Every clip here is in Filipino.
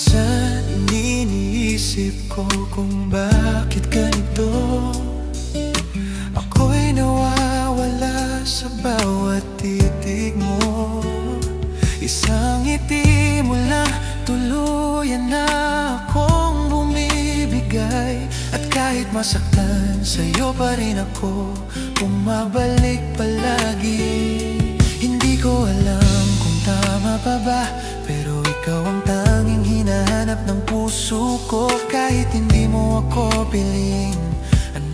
Minsan iniisip ko kung bakit ganito. Ako'y nawawala sa bawat titig mo. Isang ngiti mo lang, tuluyan na akong bumibigay. At kahit masaktan, sa'yo pa rin ako bumabalik palagi. Hindi ko alam kung tama pa ba, pero ikaw ang tanging hinahanap ng puso ko. Kahit hindi mo ako piliin,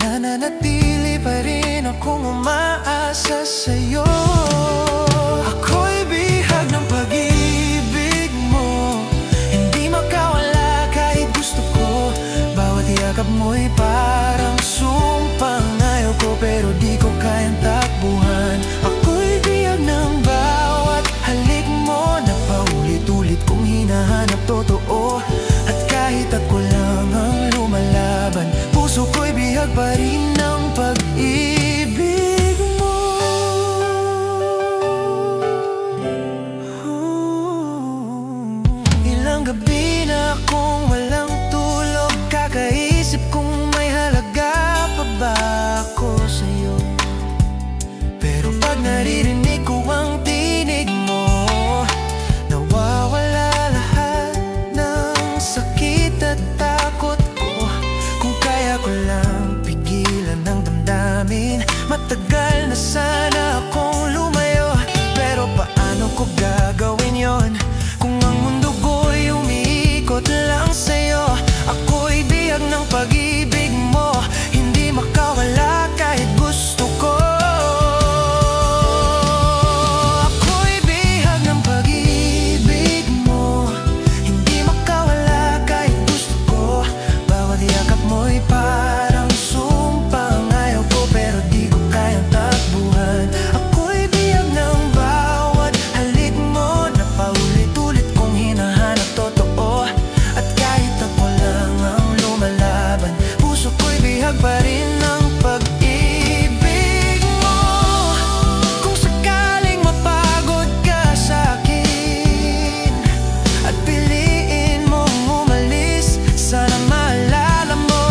nananatili pa rin akong umaasa sa'yo. Ako'y bihag ng pag-ibig mo, hindi makawala kahit gusto ko. Bawat yakap mo'y parang sumpang ayaw ko, pero di ko kayang takbuhan. Ako'y bihag ng bawat halik mo, na paulit-ulit kong hinahanap totoo. At kahit ako lang ang lumalaban, puso ko'y bihag pa rin ng pag-ibig mo. Ilang gabi na akong walang tulog, kakaisip kung may halaga pa ba ako sa'yo. Pero pag naririnig ko ang tinig mo, nawawala lahat ng sakit at takot ko. Kung kaya ko lang pigilan ng damdamin, matagal na sana akong lumayo. Pero paano ko gagawin yon kung ang mundo ko'y umiikot lang sa'yo? Ako'y bihag ng pag-ibig mo, hindi makawala kahit gusto ko. Ako'y bihag ng pag-ibig mo, hindi makawala kahit gusto ko. Bawat yakap mo'y parang sumpang ayaw ko, pero di ko kayang takbuhan. Ako'y bihag ng bawat halik mo, na paulit-ulit kong hinahanap totoo. At kahit ako lang ang lumalaban, puso ko'y bihag pa rin ng pag-ibig mo. Kung sakaling mapagod ka sa'kin at piliin mong umalis, sana maalala mo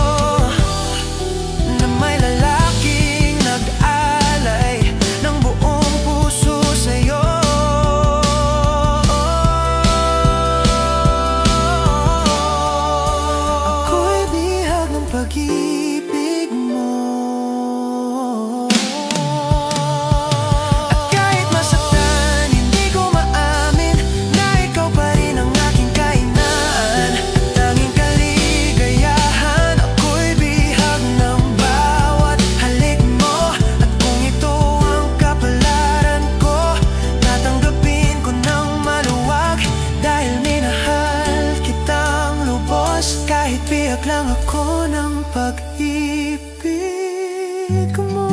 na may lalaking nag-alay ng buong puso sa'yo. Ako'y bihag ng pag-ibig mo. At kahit masaktan, hindi ko maamin na ikaw pa rin ang aking kainan. Tanging kaligayahan, ako'y bihag ng bawat halik mo. At kung ito ang kapalaran ko, tatanggapin ko ng maluwag, dahil minahal kitang lubos. Kahit bihag lang ako ng pag-ibig mo.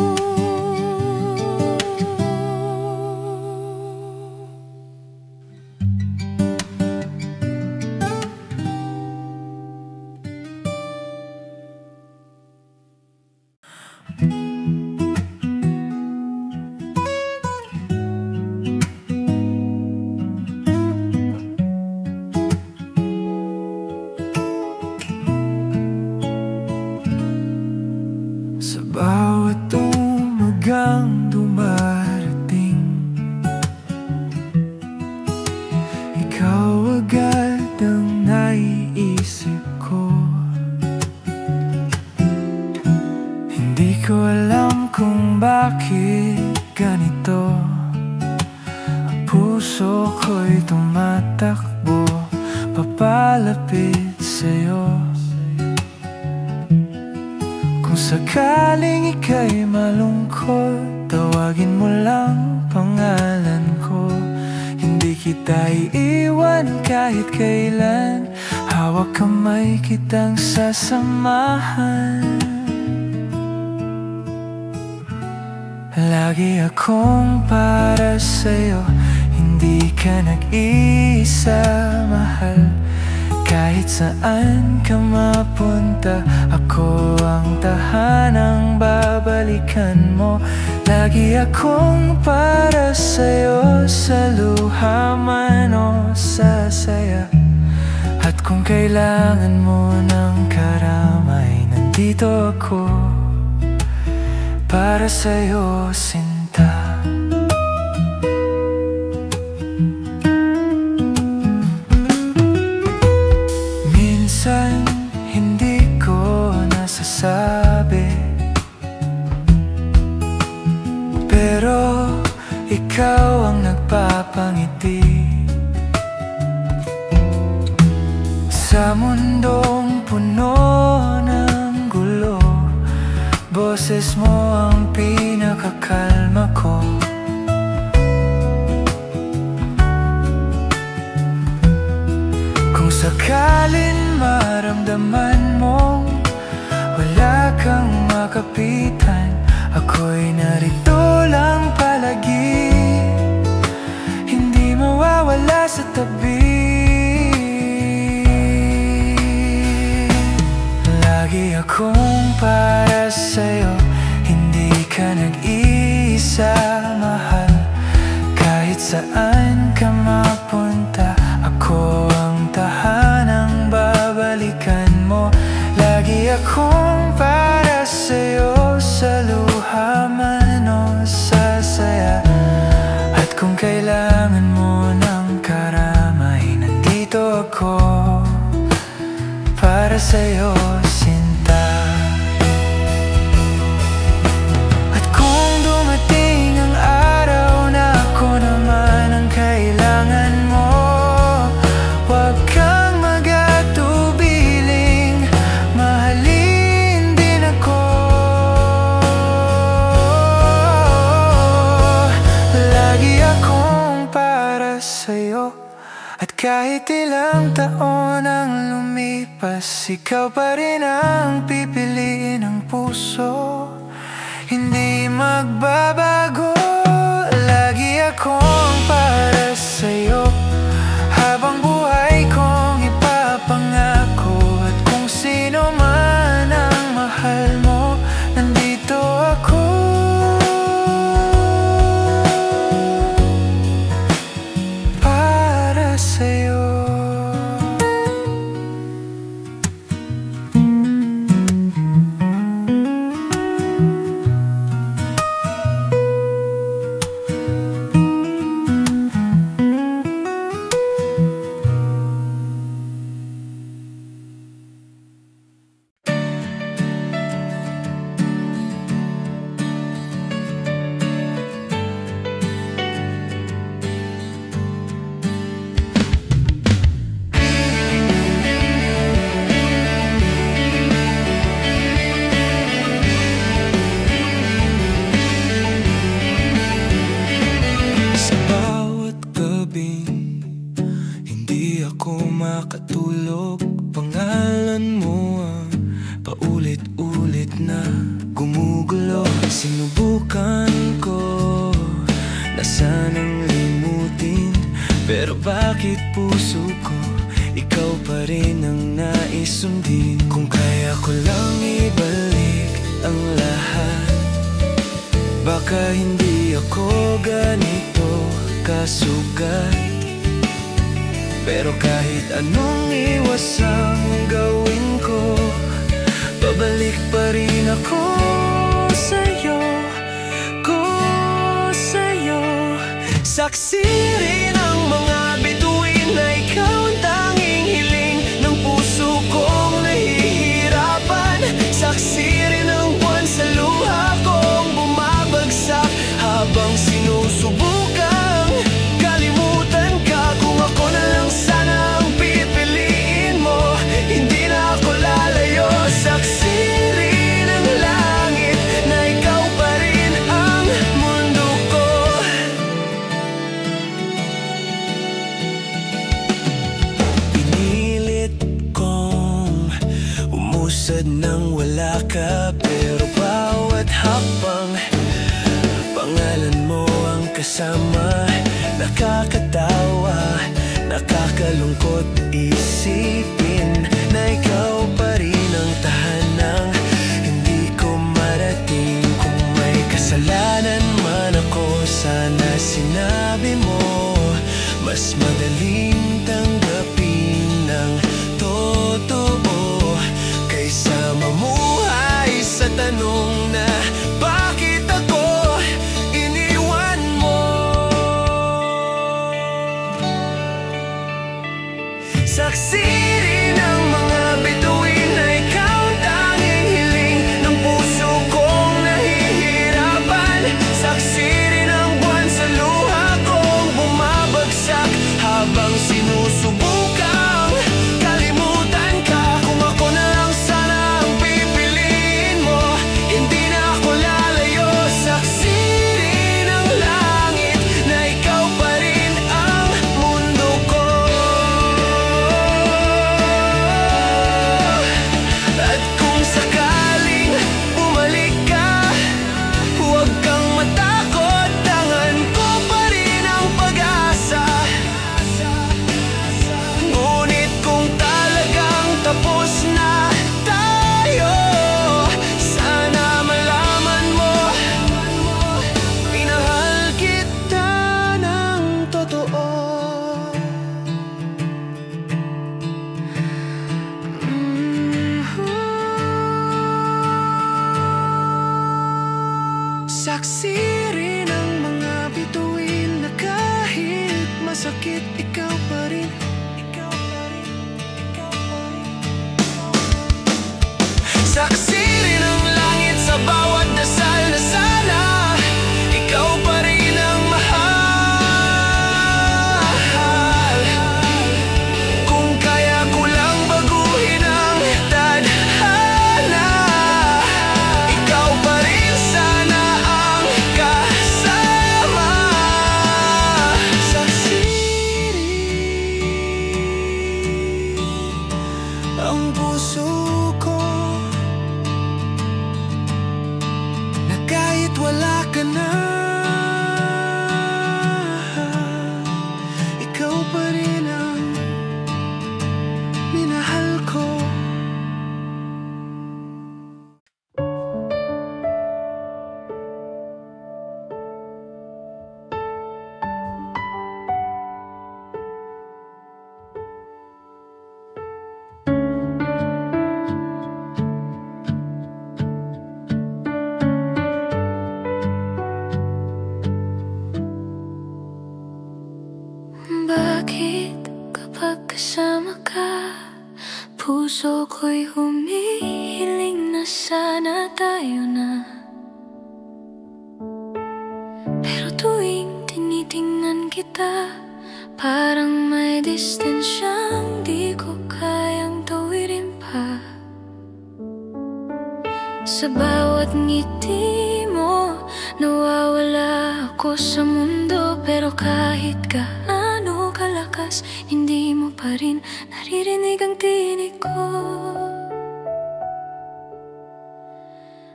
Sa bawat umagang dumarating, ikaw agad ang naiisip ko. Hindi ko alam kung bakit ganito, ang puso ko'y tumatakbo papalapit sa'yo. Kung sakaling ika'y malungkot, tawagin mo lang pangalan ko. Hindi kita iiwan kahit kailan, hawak kamay kitang sasamahan. Lagi akong para sa'yo, hindi ka nag-iisa, mahal. Kahit saan ka mapunta, ako ang tahanang babalikan mo. Lagi akong para sa'yo, sa luha man o sa saya. At kung kailangan mo ng karamay, nandito ako para sa'yo, sinta. Minsan hindi ko nasasabi, pero ikaw ang nagpapangiti. Sa mundong puno ng gulo, boses mo ang pinakakalma ko. Kung sakalin maramdaman mong wala kang makapitan, ako'y narito lang palagi, hindi mawawala sa tabi. Lagi akong para sa'yo, hindi ka nag-iisa, mahal. Kahit saan ka mapunta, ako ang tahanang babalikan mo. Lagi akong para sa'yo, sa luha man o sa saya. At kung kailangan mo ng karamay, nandito ako para sa'yo, sinta. At kung dumating ang araw na ako naman ang kailangan mo, huwag kang mag-atubiling, mahalin din ako. Lagi akong para sa'yo, at kahit ilang taon ang lumipas, ikaw pa rin ang pipiliin ng puso, hindi magbabago. Lagi akong para sa'yo, habang buhay kong ipapangako. At kung sino man ang mahal mo, nandito ako para sa'yo. Makatulog, pangalan mo ang paulit-ulit na gumugulo. Sinubukan ko na sanang limutin, pero bakit puso ko ikaw pa rin ang nais sundin? Kung kaya ko lang ibalik ang lahat, baka hindi ako ganito kasugat. Pero kahit anong iwas ang gawin ko, babalik pa rin ako sa'yo, saksi rin ang mga bituin na ikaw ang tanging hiling ng puso kong nahihirapan. Saksi rin ang buwan sa luha kong bumabagsak, habang sinusubukang kalimutan ka. Kung ako na lang sana ang pipiliin mo, hindi na ako lalayo. Saksi rin ang langit na ikaw pa rin ang mundo ko. Pinilit kong umusad nang wala ka, pero bawat hakbang pangalan mo ang kasama. Nakakatawa, nakakalungkot isipin na ikaw pa rin ang tahanang hindi ko marating. Kung may kasalanan man ako, sana sinabi mo, mas madaling tanggapin ng Saksi rin ang mga bituin na ikaw tanging hiling ng puso kong nahihirapan. Saksi rin ang buwan sa luha kong bumabagsak habang sinusubukang kalimutan ka. Kung ako na lang sana ang pipiliin mo, hindi na ako lalayo. Saksi rin ang langit na ikaw pa rin ang mundo ko. At kung sakaling bumalik ka, huwag kang matakot, tangan ko pa rin ang pag-asa. Ngunit kung talagang tapos na tayo, sana malaman mo, minahal kita ng totoo. Saksi rin ang mga bituin na kahit masakit, ikaw pa rin, ikaw pa rin, ikaw pa rin. Saksi rin ang langit sa bawat dasal na sana ikaw pa rin ang mahal. Kung kaya ko lang baguhin ang tadhana, ikaw pa rin sana ang kasama. Saksi rin ang puso ko na kahit wala ka na, ikaw pa rin ang minahal ko. Bakit kapag kasama ka, puso ko'y humihiling na sana tayo na. Pero tuwing tinitingnan kita, parang may distansyang di ko kayang tawirin pa. Sa bawat ngiti mo, nawawala ako sa mundo. Pero kahit gaano kalakas, hindi mo pa rin naririnig ang tinig ko.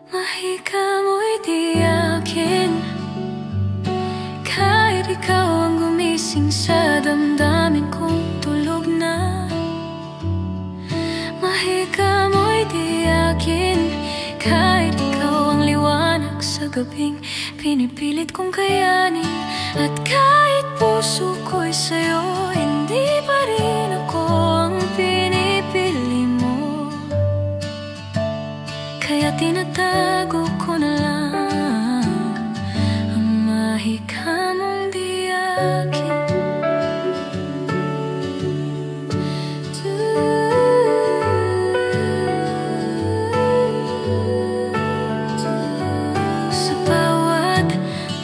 Mahika mo'y di akin, kahit ikaw ang gumising sa damdamin kong tulog na. Mahika mo'y di akin, kahit ikaw ang liwanag sa gabing pinipilit kong kayanin. At kahit puso ko'y sa'yo, hindi pa rin ako ang pinipili mo. Kaya tinatago ko na lang ang mahika mong di akin. Sa bawat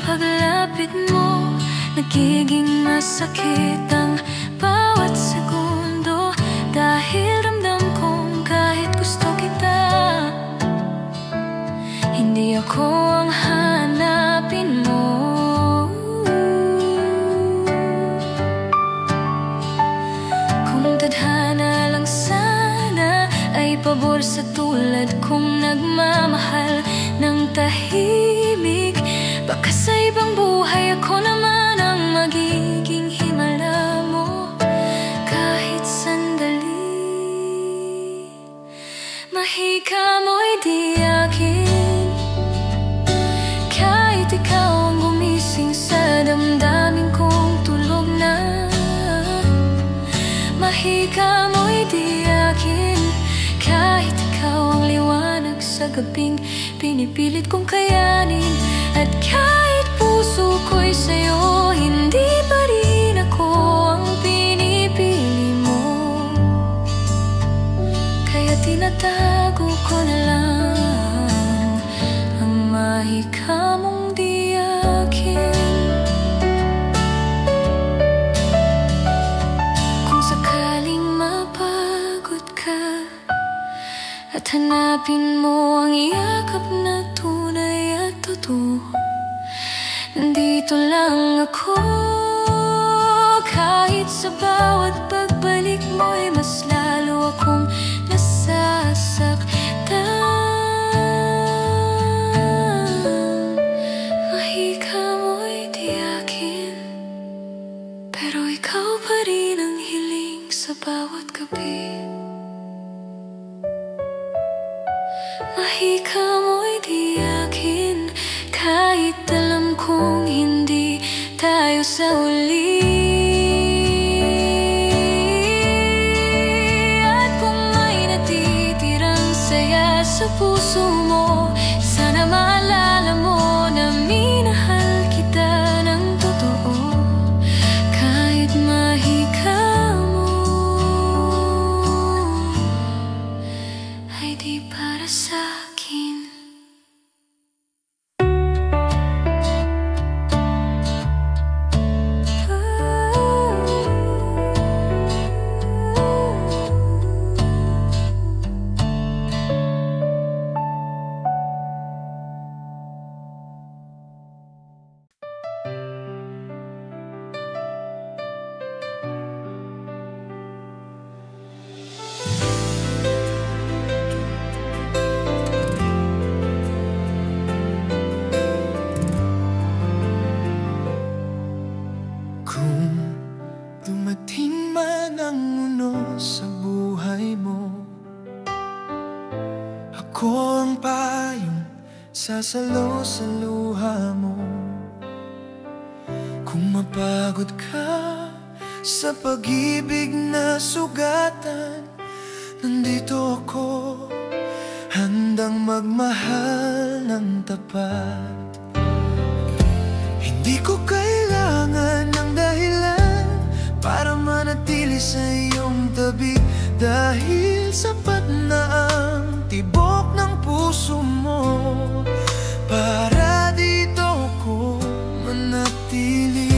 paglapit mo, nagiging masakit ang bawat segundo. Dahil ramdam kong kahit gusto kita, hindi ako ang hanapin mo. Kung tadhana lang sana ay pabor sa tulad kong nagmamahal ng tahimik, baka sa ibang buhay ako naman ang magiging himala mo. Kahit sandali, mahika mo'y di akin, kahit ikaw ang gumising sa damdamin kong tulog na. Mahika mo'y di akin, kahit ikaw ang liwanag sa gabing pinipilit kong kayanin. At kahit puso ko'y sa'yo, hindi pa rin ako ang pinipili mo. itinatago ko na lang ang mahika mong di akin. Kung sakaling mapagod ka at hanapin mo ang yakap na tunay at totoo, nandito lang ako. Kahit sa bawat pagbalik mo'y mas lalo akong nasasaktan. Mahika mo'y di akin, pero ikaw pa rin ang hiling sa bawat gabi. Mahika mo'y di akin, kahit alam kong hindi tayo sa uli. Sa puso mo, sana maalala mo na minahal kita ng totoo. Kahit mahika mo ay di para sa akin. Dumating man ang uno sa buhay mo, ako ang payong sasalo sa luha mo. Kung mapagod ka sa pag-ibig na sugatan, nandito ako, handang magmahal ng tapat. Hindi ko kailangan ng dahilan para manatili sa iyong tabi, dahil sapat na ang tibok ng puso mo para dito ko manatili.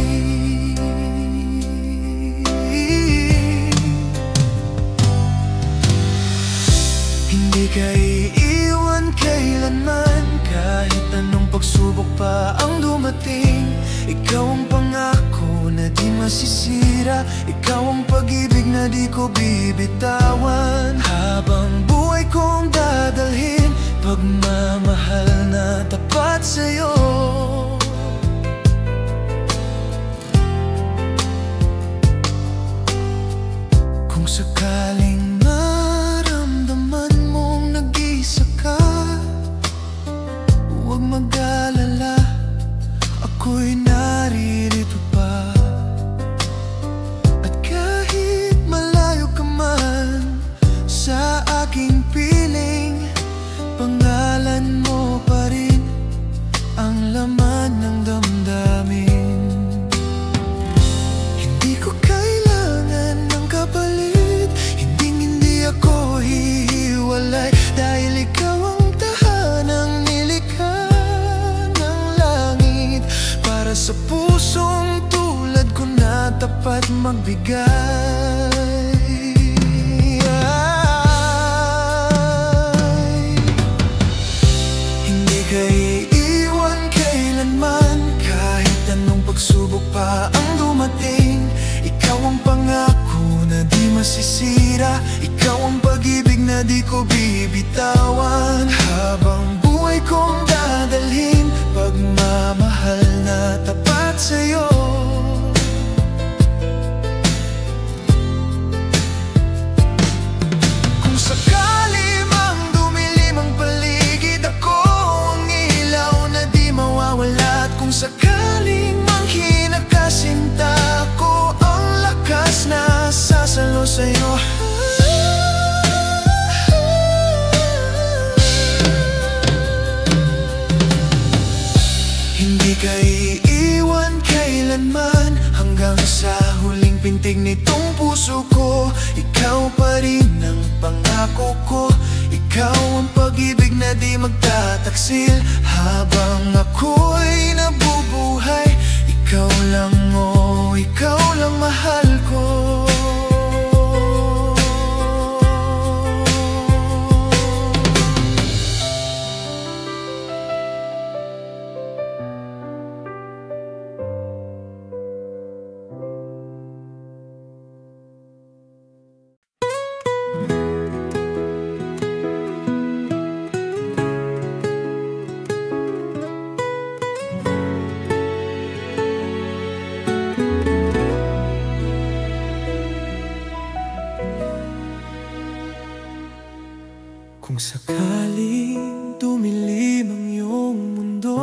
Hindi ka iiwan kailanman, kahit anong pagsubok pa ang dumating. Ikaw ang pangako na di masisira, ikaw ang pag-ibig na di ko bibitawan. Habang buhay kong dadalhin, pagmamahal na tapat sa'yo. Kung sakaling maramdaman mong nag-iisa ka, huwag mag-alala, ako'y naririto pa. At kahit malayo ka man sa aking piling, pangalan mo pa rin ang laman ng damdamin. Hindi ko kailangan ng kapalit, hindi ako hihiwalay, dahil ikaw ang tahanang nilikha ng langit para sa pusong tulad ko na tapat magbigay. Hindi ka iiwan kailanman, kahit anong pagsubok pa ang dumating. Ikaw ang pangako na di masisira, ikaw ang pag-ibig na di ko bibitawan. Habang buhay kong dadalhin, pagmamahal na tapat sa'yo. Kung sakali mang dumilim ang paligid, ako ang ilaw na di mawawala. At kung sakaling mang hinakasinta, ako ang lakas na sasalo sa'yo. Hindi ka iiwan kailanman, hanggang sa huling pintig nitong puso ko. Ikaw pa rin ang pangako ko, dahil habang ako'y nabubuhay, ikaw lang, oh, ikaw lang mahal ko. Kung sakaling dumilim ang iyong mundo,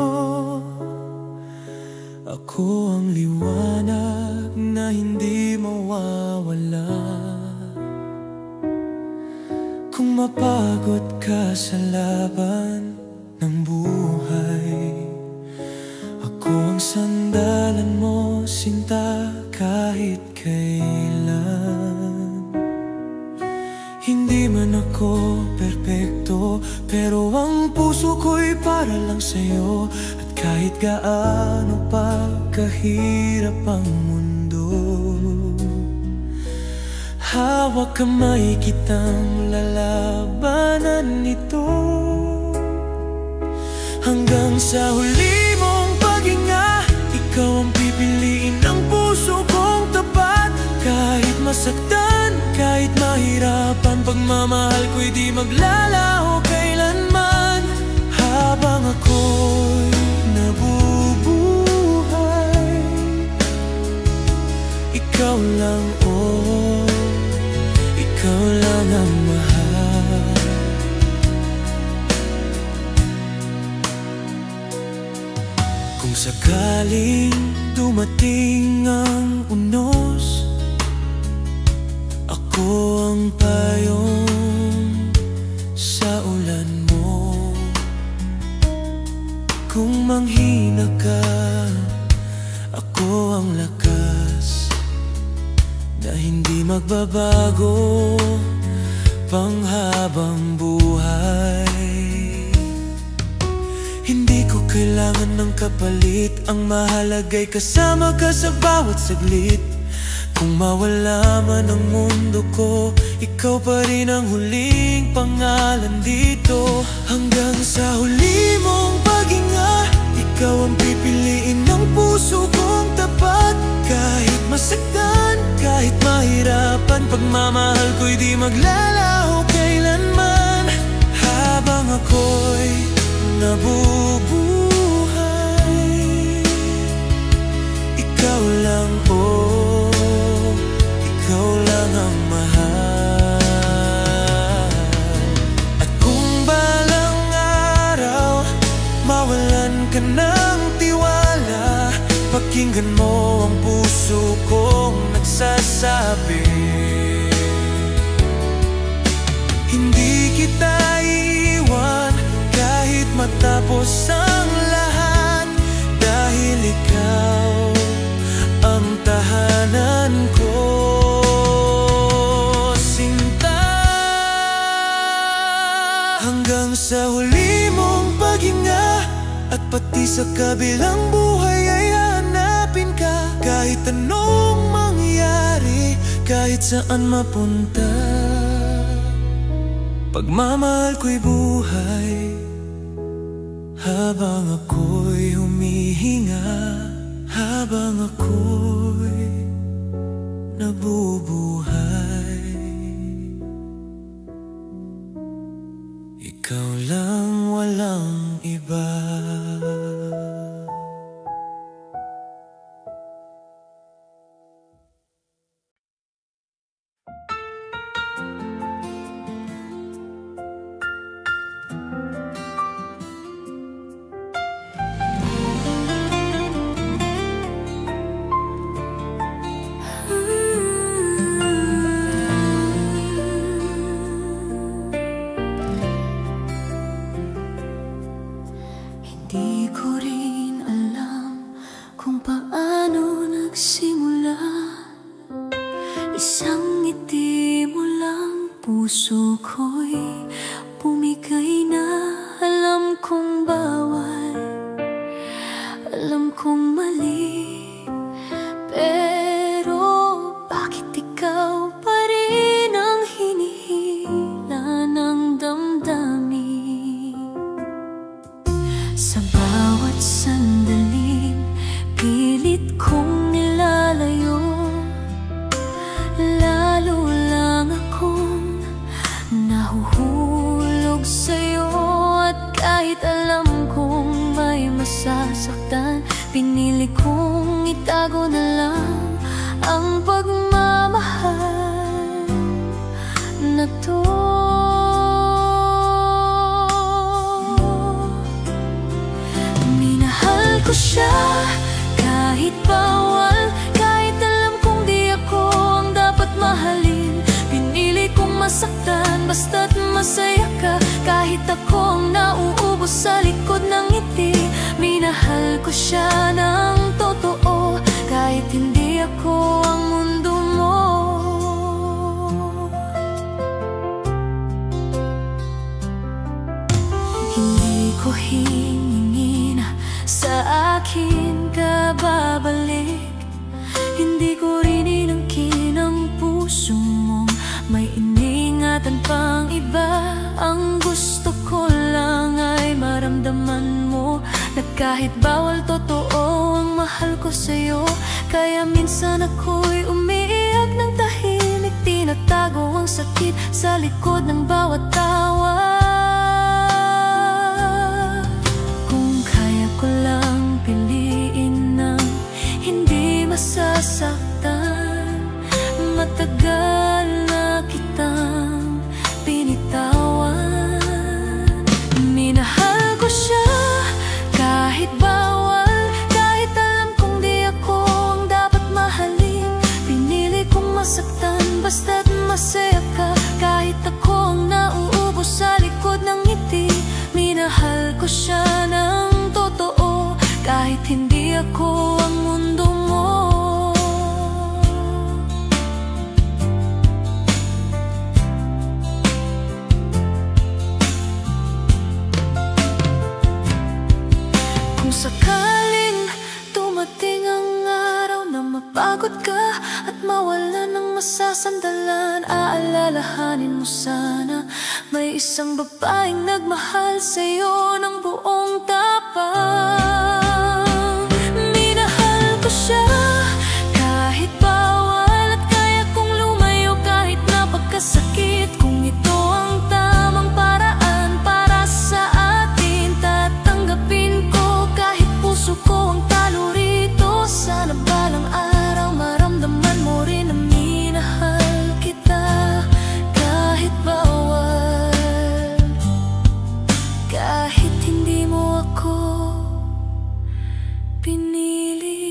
ako ang liwanag na hindi mawawala. Kung mapagod ka sa laban ng buhay, ako ang sandalan mo, sinta, kahit kailan. Hindi man ako perpekto, pero ang puso ko'y para lang sa'yo. At kahit gaano pa kahirap ang mundo, hawak kamay kitang lalabanan ito. Hanggang sa huli mong paghinga, ikaw ang pipiliin ng puso kong tapat. Kahit masaktan, kahit mahirapan, pagmamahal ko'y di maglalaho kailanman. Habang ako'y nabubuhay, ikaw lang, oh, ikaw lang ang mahal. Kung sakaling dumating ang unos, ako ang payong sa ulan mo. Kung manghina ka, ako ang lakas na hindi magbabago panghabang buhay. Hindi ko kailangan ng kapalit, ang mahalaga'y kasama ka sa bawat saglit. Kung mawala man ang mundo ko, ikaw pa rin ang huling pangalan dito. Hanggang sa huli mong paghinga, ikaw ang pipiliin ng puso kong tapat. Kahit masaktan, kahit mahirapan, pagmamahal ko'y di maglalaho kailanman. Habang ako'y nabubuhay, ikaw lang, oh, ikaw lang ang mahal. At kung balang araw mawalan ka ng tiwala, pakinggan mo ang puso kong nagsasabi, hindi kita iiwan kahit matapos ang lahat. Dahil ikaw ang tahanan ko, hanggang sa huli mong paghinga. At pati sa kabilang buhay ay hanapin ka. Kahit anong mangyari, kahit saan mapunta, pagmamahal ko'y buhay. Habang ako'y humihinga, habang ako'y nabubuhay, ikaw lang, walang iba. Di ko rin alam kung paano nagsimula. Isang ngiti mo lang, puso ko'y bumigay na. Alam kong ba na to. Minahal ko siya kahit bawal, kahit alam kong di ako ang dapat mahalin. Pinili kong masaktan basta't masaya ka, kahit ako ang nauubos sa likod ng ngiti. Minahal ko siya ng totoo, kahit hindi ako ang mundo mo. Hindi ko hingingin sa akin ka babalik. Hindi ko rin inangkin ang puso mong may iningatan pang iba. Ang gusto ko lang ay maramdaman mo na kahit bawal, totoo ang mahal ko sa'yo. Kaya minsan ako'y umiiyak ng tahimik, tinatago ang sakit sa likod ng bawat tawa. Kung kaya ko lang piliin ng hindi masasaktan, matagal na kitang binitawan. Minahal ko siya kahit bawal, kahit alam kong di ako ang dapat mahalin. Pinili kong masaktan basta't masaya ka, kahit ako ang nauubos sa likod ng ngiti. Minahal ko siya ng totoo, kahit hindi ako ang mundo mo. Kung sakaling dumating ang araw na mapagod ka at mawalan ng masasandalan, aalalahanin mo sana may isang babaeng nagmahal sa'yo ng buong tapang. Minahal ko siya kahit bawal, at kaya kong lumayo kahit napagkasakit. Kung ito ang tamang paraan para sa atin, tatanggapin ko kahit puso ko ang talo rito. Sana balang araw maramdaman mo rin na minahal kita kahit bawal, kahit hindi mo ako pinili.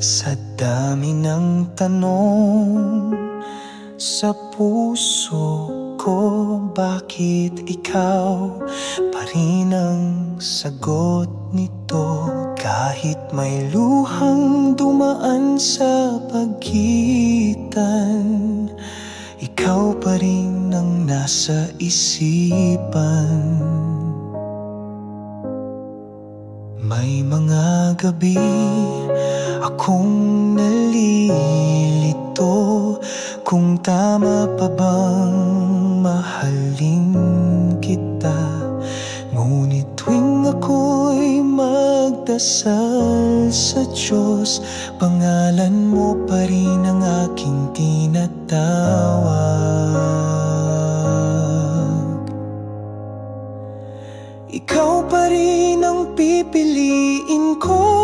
Sa dami ng tanong sa puso ko, bakit ikaw pa rin ang sagot nito? Kahit may luhang dumaan sa pagitan, ikaw pa rin ang nasa isipan. May mga gabi akong nalilito kung tama pa bang mahalin kita. Ngunit tuwing ako'y magdasal sa Diyos, pangalan mo pa rin ang aking tinatawag. Ikaw pa rin ang pipiliin ko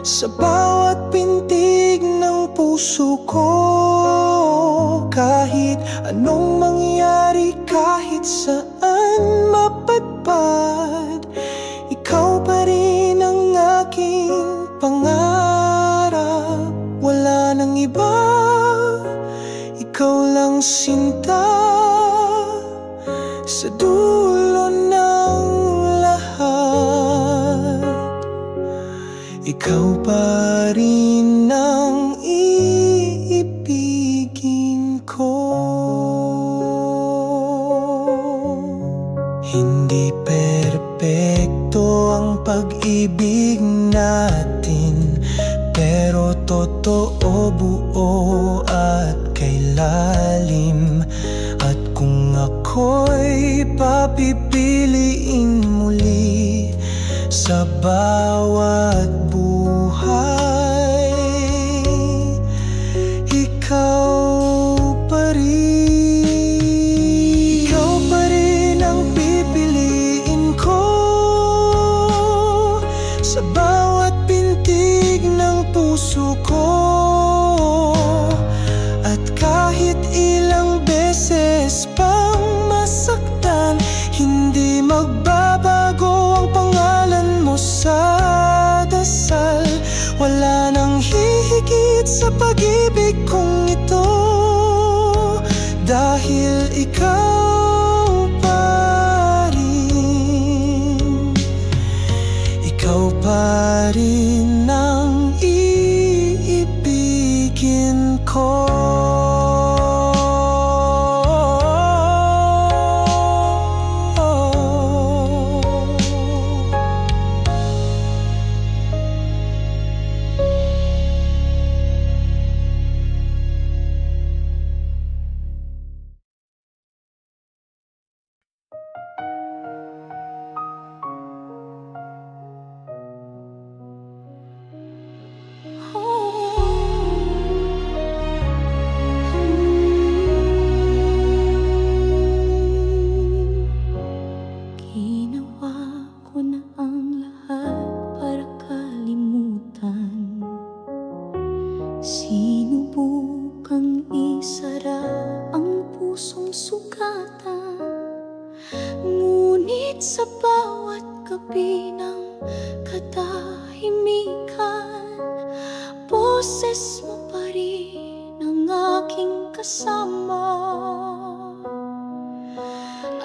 sa bawat pintig ng puso ko. Kahit anong mangyari, kahit saan mapadpad, ikaw pa rin ang aking pangarap. Wala nang iba, ikaw lang sinta. Sa dulo ng lahat, ikaw pa rin ang iibigin ko. Hindi perpekto ang pag-ibig natin, pero totoo, buo at kailangan malalim. At kung ako'y papipiliin muli sa bawat buhay, ikaw pa rin. Ikaw pa rin ang pipiliin ko sa bawat pintig ng puso ko. At kahit ilang beses pang masaktan, hindi magbabago ang pangalan mo sa dasal. Wala nang hihigit sa pag-ibig kong ito, dahil ikaw pa rin. Ikaw pa rin ang iibigin ko. Sinubukang isara ang pusong sugatan, ngunit sa bawat gabi ng katahimikan, boses mo pa rin ang aking kasama.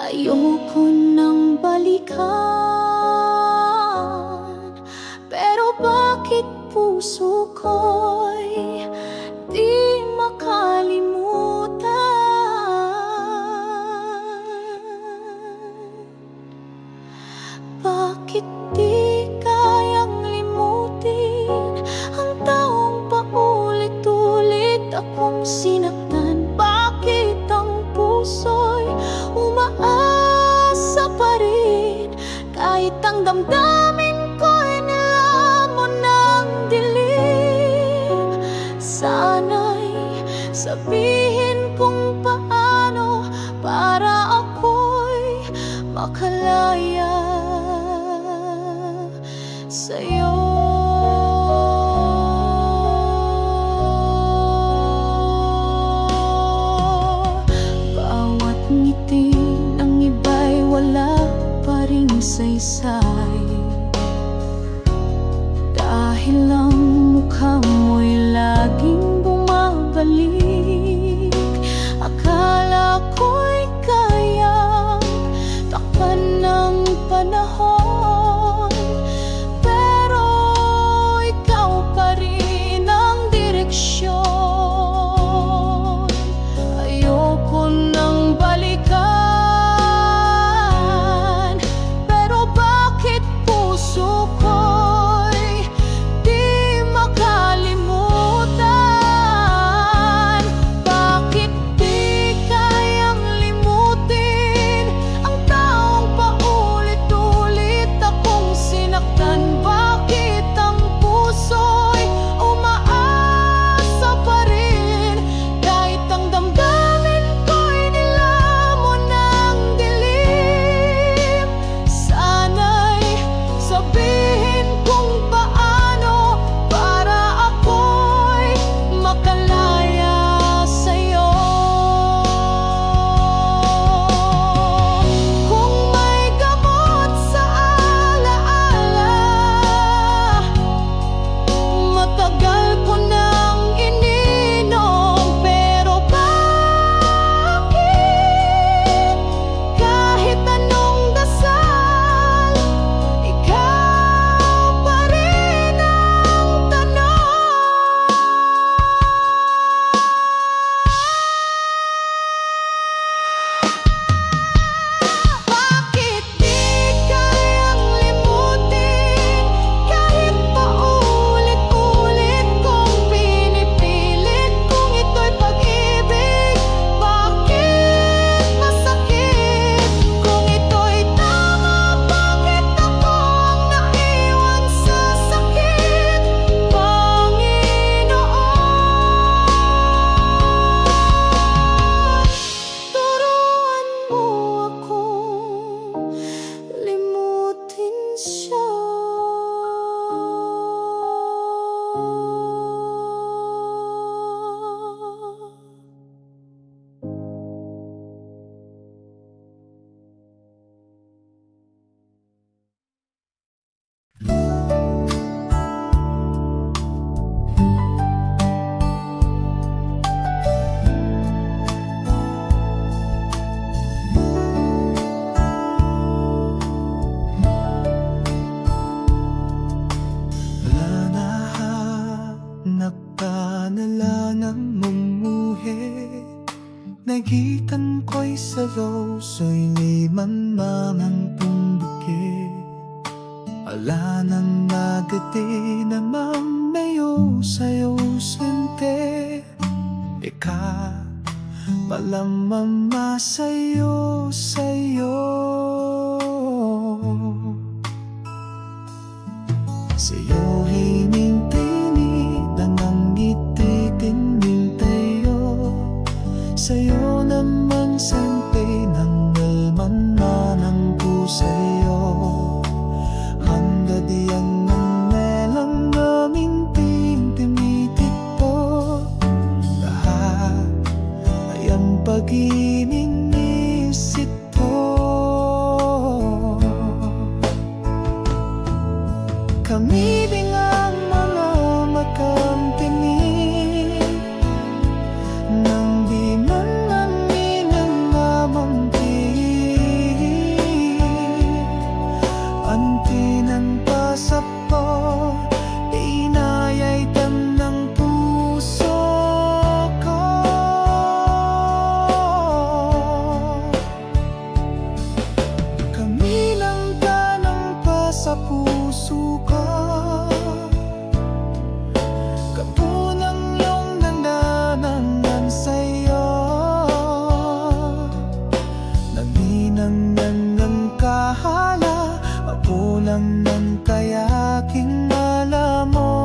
Ayoko nang balikan, pero bakit puso ko'y di makalimutan? Bakit di kayang limutin ang taong paulit-ulit akong sinaktan? Bakit ang puso'y umaasa pa rin kahit ang damdamin ko'y nilamon ng dilim? Sana'y sabihin kung paano para ako'y makalaya sa'yo. Bawat ngiti ng iba'y wala pa ring saysay, dahil ang mukha mo'y laging bumabalik. Akala ko'y kayang takpan ng panahon, pero ikaw pa rin ang direksyon. Ayoko nang balikan, pero bakit puso ko'y di makalimutan? Bakit di kayang limutin ang taong paulit-ulit Nagitan ko'y salo, so'y liman mangang pumbukit. Alanan nagati na mamayo sa'yo sente. Ika malamama sa'yo, sa'yo. Sa'yo hinintini, nangangiti tinintayo. Sa'yo naman sente, nang nalman-manang ko sa'yo. Handa diyan ng melang naming timitik po. Lahat ay ang pag-iniisip ko. Kami ding ang mga makamtinig, nang di man namin ang namantig. Antinan pa sa po, inayay tam ng puso ko. Kami lang tanang pa sa puso ko. Kapunang yung nandananan sa'yo. Naninangnan ng kahala, mapulang ng kayaking alam mo.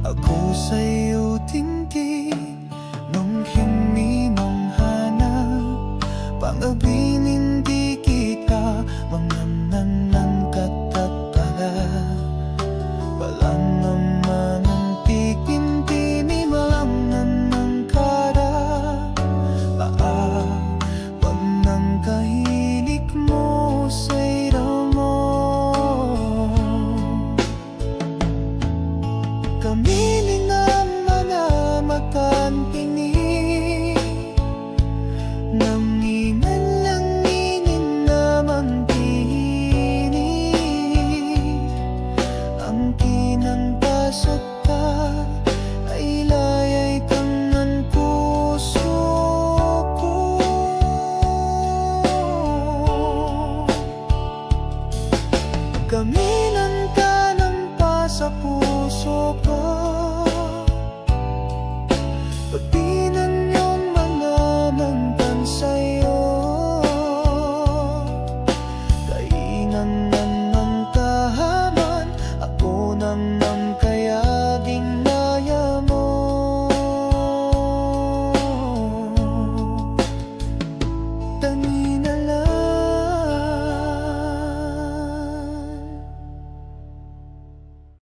Ako sa'yo tingin, nung hindi mong hanap. Pang-abinin di kita, manananan katatala. Walang naman ang pipintini, malamnan ng kada. Wag nang kahilig mo sa iraw mo. Kami ni naman na makantinig, nang inalanginin naman tinig. Ang kinantasot pa ay layay kang ng puso ko. Kaminan ka ng pa sa puso ko. Pagdinan yung mga nangtan sa'yo. Kainan ng kahaman, ako nang